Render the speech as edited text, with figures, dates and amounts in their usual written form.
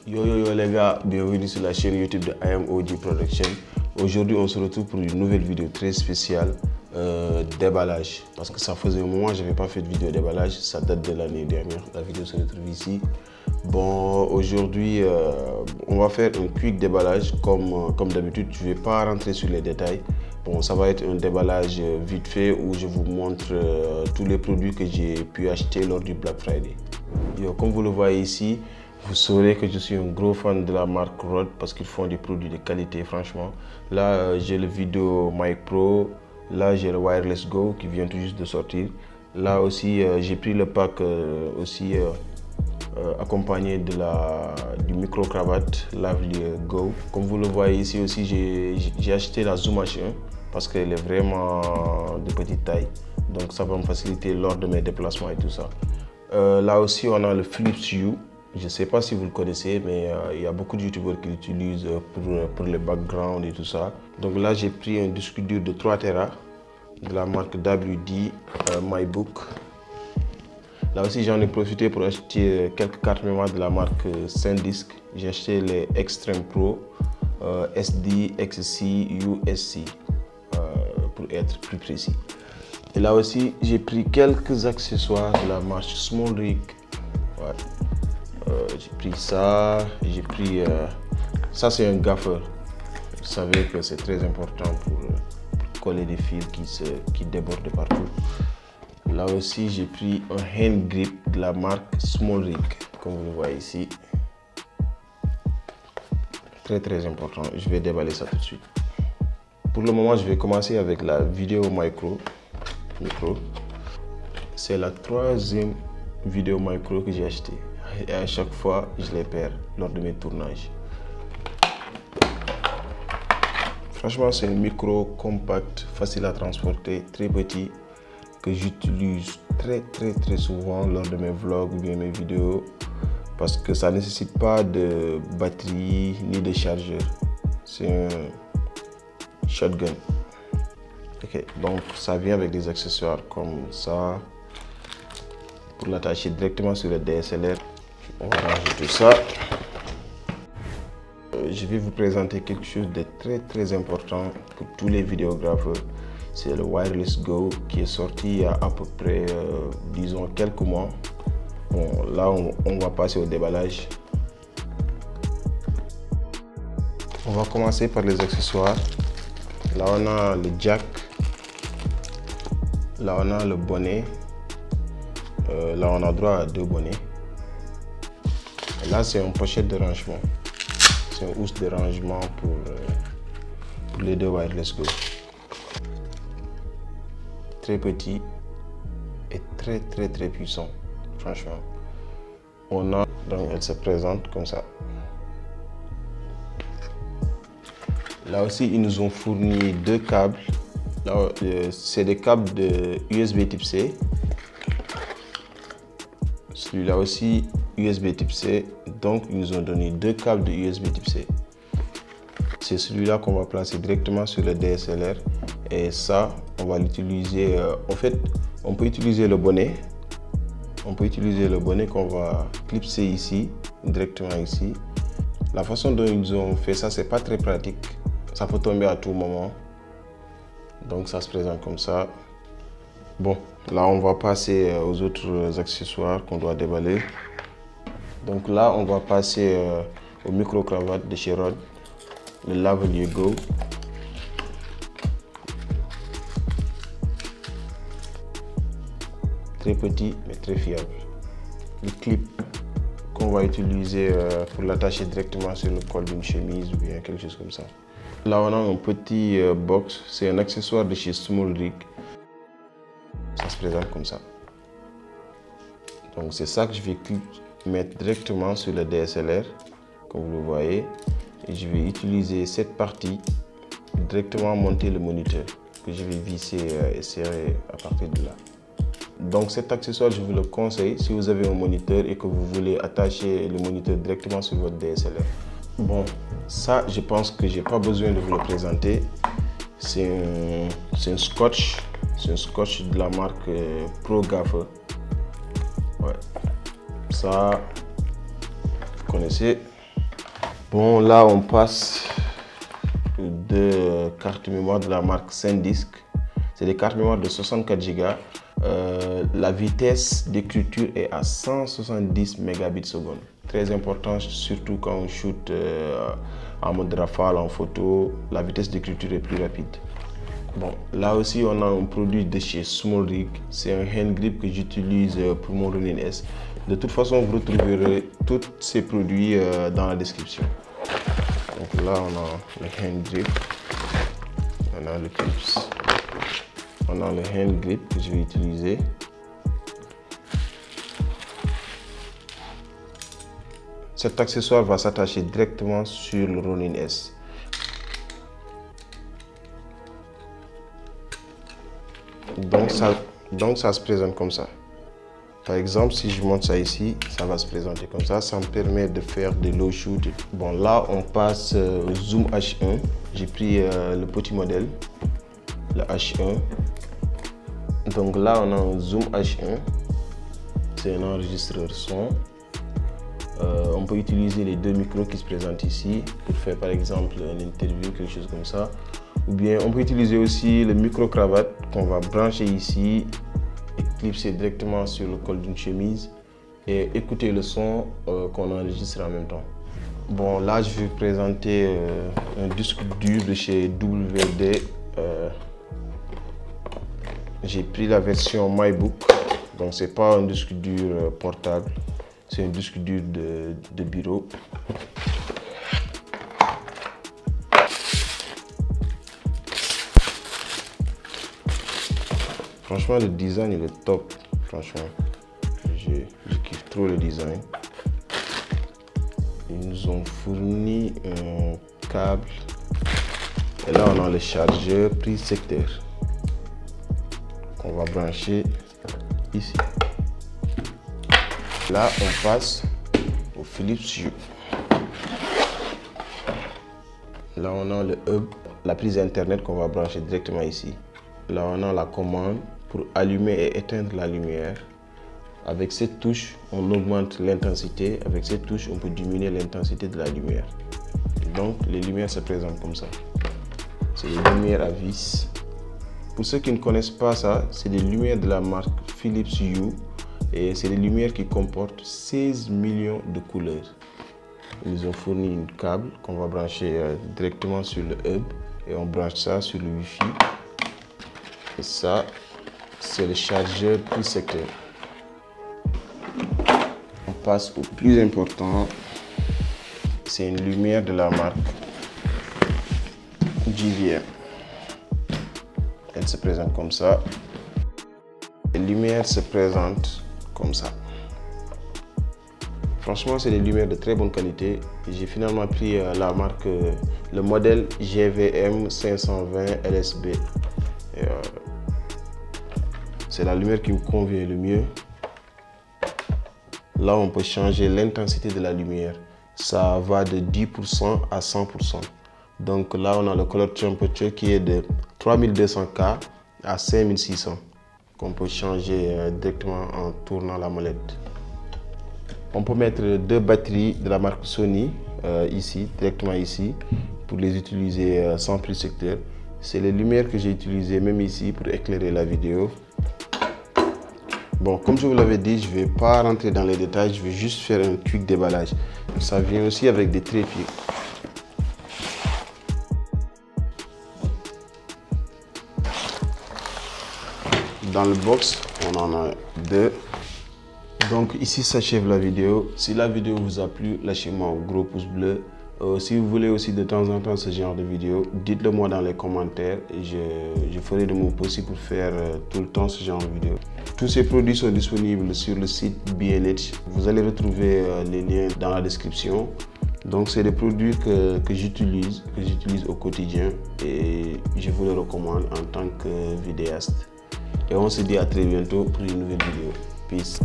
Yo les gars, bienvenue sur la chaîne YouTube de IMOG Production. Aujourd'hui on se retrouve pour une nouvelle vidéo très spéciale déballage. Parce que ça faisait un moment que je n'avais pas fait de vidéo déballage, ça date de l'année dernière, la vidéo se retrouve ici. Bon, aujourd'hui on va faire un quick déballage comme d'habitude, je ne vais pas rentrer sur les détails. Bon, ça va être un déballage vite fait où je vous montre tous les produits que j'ai pu acheter lors du Black Friday. Yo, comme vous le voyez ici, vous saurez que je suis un gros fan de la marque Rode parce qu'ils font des produits de qualité franchement. Là j'ai le Video Mic Pro, là j'ai le Wireless Go qui vient tout juste de sortir. Là aussi j'ai pris le pack accompagné du micro cravate Lavalier Go. Comme vous le voyez ici aussi, j'ai acheté la Zoom H1 parce qu'elle est vraiment de petite taille. Donc ça va me faciliter lors de mes déplacements et tout ça. Là aussi on a le Philips Hue. Je ne sais pas si vous le connaissez, mais il y a beaucoup de youtubeurs qui l'utilisent pour les backgrounds et tout ça. Donc là, j'ai pris un disque dur de 3 Tera de la marque WD MyBook. Là aussi, j'en ai profité pour acheter quelques cartes mémoire de la marque SanDisk. J'ai acheté les Extreme Pro SD, XC, USC pour être plus précis. Et là aussi, j'ai pris quelques accessoires de la marque SmallRig. Ouais. J'ai pris ça, j'ai pris ça, c'est un gaffeur. Vous savez que c'est très important pour coller des fils qui débordent partout. Là aussi j'ai pris un hand grip de la marque SmallRig, comme vous le voyez ici. Très important, je vais déballer ça tout de suite. Pour le moment je vais commencer avec la Video Micro. C'est la 3e Video Micro que j'ai acheté. Et à chaque fois, je les perds lors de mes tournages. Franchement, c'est un micro compact, facile à transporter, très petit, que j'utilise très souvent lors de mes vlogs ou bien mes vidéos, parce que ça ne nécessite pas de batterie ni de chargeur. C'est un shotgun. Ok, donc ça vient avec des accessoires comme ça, pour l'attacher directement sur le DSLR. On va rajouter ça. Je vais vous présenter quelque chose de très important pour tous les vidéographes. C'est le Wireless Go qui est sorti il y a à peu près, disons, quelques mois. Bon, là, on va passer au déballage. On va commencer par les accessoires. Là, on a le jack. Là, on a le bonnet. Là, on a droit à 2 bonnets. Et là, c'est une pochette de rangement. C'est un housse de rangement pour les 2 Wireless Go. Très petit et très puissant, franchement. On a, donc elle se présente comme ça. Là aussi, ils nous ont fourni 2 câbles. Là, c'est des câbles de USB type C. Celui-là aussi USB type C, donc ils nous ont donné 2 câbles de USB type C. C'est celui-là qu'on va placer directement sur le DSLR et ça, on va l'utiliser. En fait, on peut utiliser le bonnet. On peut utiliser le bonnet qu'on va clipser ici, directement ici. La façon dont ils ont fait ça, c'est pas très pratique. Ça peut tomber à tout moment. Donc ça se présente comme ça. Bon, là on va passer aux autres accessoires qu'on doit déballer. Donc là on va passer au micro cravate de chez Rode, le Lavalier Go. Très petit mais très fiable. Le clip qu'on va utiliser pour l'attacher directement sur le col d'une chemise ou bien quelque chose comme ça. Là on a un petit box, c'est un accessoire de chez SmallRig. Ça se présente comme ça. Donc c'est ça que je vais mettre directement sur le DSLR, comme vous le voyez. Et je vais utiliser cette partie directement monter le moniteur que je vais visser et serrer à partir de là. Donc cet accessoire, je vous le conseille si vous avez un moniteur et que vous voulez attacher le moniteur directement sur votre DSLR. Bon, ça je pense que j'ai pas besoin de vous le présenter. C'est un scotch. C'est un scotch de la marque Pro Gaffer. Ouais. Ça, vous connaissez. Bon, là on passe de cartes mémoire de la marque SanDisk. C'est des cartes mémoire de 64 Go. La vitesse d'écriture est à 170 mégabits seconde. Très important, surtout quand on shoot en mode rafale, en photo, la vitesse d'écriture est plus rapide. Bon, là aussi on a un produit de chez SmallRig. C'est un hand grip que j'utilise pour mon Ronin S. De toute façon, vous retrouverez tous ces produits dans la description. Donc là, on a le hand grip, on a le clips, on a le hand grip que je vais utiliser. Cet accessoire va s'attacher directement sur le Ronin S. Donc ça se présente comme ça. Par exemple, si je monte ça ici, ça va se présenter comme ça. Ça me permet de faire des low shoot. Bon, là, on passe au Zoom H1. J'ai pris le petit modèle, le H1. Donc là, on a un Zoom H1. C'est un enregistreur son. On peut utiliser les deux micros qui se présentent ici pour faire par exemple une interview, quelque chose comme ça. Ou bien on peut utiliser aussi le micro-cravate qu'on va brancher ici et clipser directement sur le col d'une chemise et écouter le son qu'on enregistre en même temps. Bon, là je vais vous présenter un disque dur de chez WD. J'ai pris la version MyBook, donc c'est pas un disque dur portable, c'est un disque dur de bureau. Franchement, le design il est top. Franchement, je kiffe trop le design. Ils nous ont fourni un câble. Et là, on a le chargeur prise secteur qu'on va brancher ici. Là, on passe au Philips Hue. Là, on a le hub, la prise internet qu'on va brancher directement ici. Là, on a la commande pour allumer et éteindre la lumière. Avec cette touche, on augmente l'intensité. Avec cette touche, on peut diminuer l'intensité de la lumière. Et donc, les lumières se présentent comme ça. C'est des lumières à vis. Pour ceux qui ne connaissent pas ça, c'est des lumières de la marque Philips Hue. Et c'est des lumières qui comportent 16 millions de couleurs. Ils ont fourni un câble qu'on va brancher directement sur le hub. Et on branche ça sur le Wi-Fi. Et ça, c'est le chargeur prise secteur. On passe au plus important. C'est une lumière de la marque JVM. Elle se présente comme ça. Les lumières se présentent comme ça. Franchement, c'est des lumières de très bonne qualité. J'ai finalement pris la marque, le modèle GVM 520 LSB. C'est la lumière qui me convient le mieux. Là, on peut changer l'intensité de la lumière. Ça va de 10% à 100%. Donc là, on a le color temperature qui est de 3200K à 5600. Qu'on peut changer directement en tournant la molette. On peut mettre deux batteries de la marque Sony ici, directement ici, pour les utiliser sans prise secteur. C'est les lumières que j'ai utilisées même ici pour éclairer la vidéo. Bon, comme je vous l'avais dit, je ne vais pas rentrer dans les détails, je vais juste faire un quick déballage. Ça vient aussi avec des trépieds. Dans le box, on en a deux. Donc ici s'achève la vidéo. Si la vidéo vous a plu, lâchez-moi un gros pouce bleu. Si vous voulez aussi de temps en temps ce genre de vidéo, dites-le moi dans les commentaires et je ferai de mon possible pour faire tout le temps ce genre de vidéo. Tous ces produits sont disponibles sur le site B&H. Vous allez retrouver les liens dans la description. Donc c'est des produits que j'utilise au quotidien et je vous les recommande en tant que vidéaste. Et on se dit à très bientôt pour une nouvelle vidéo. Peace.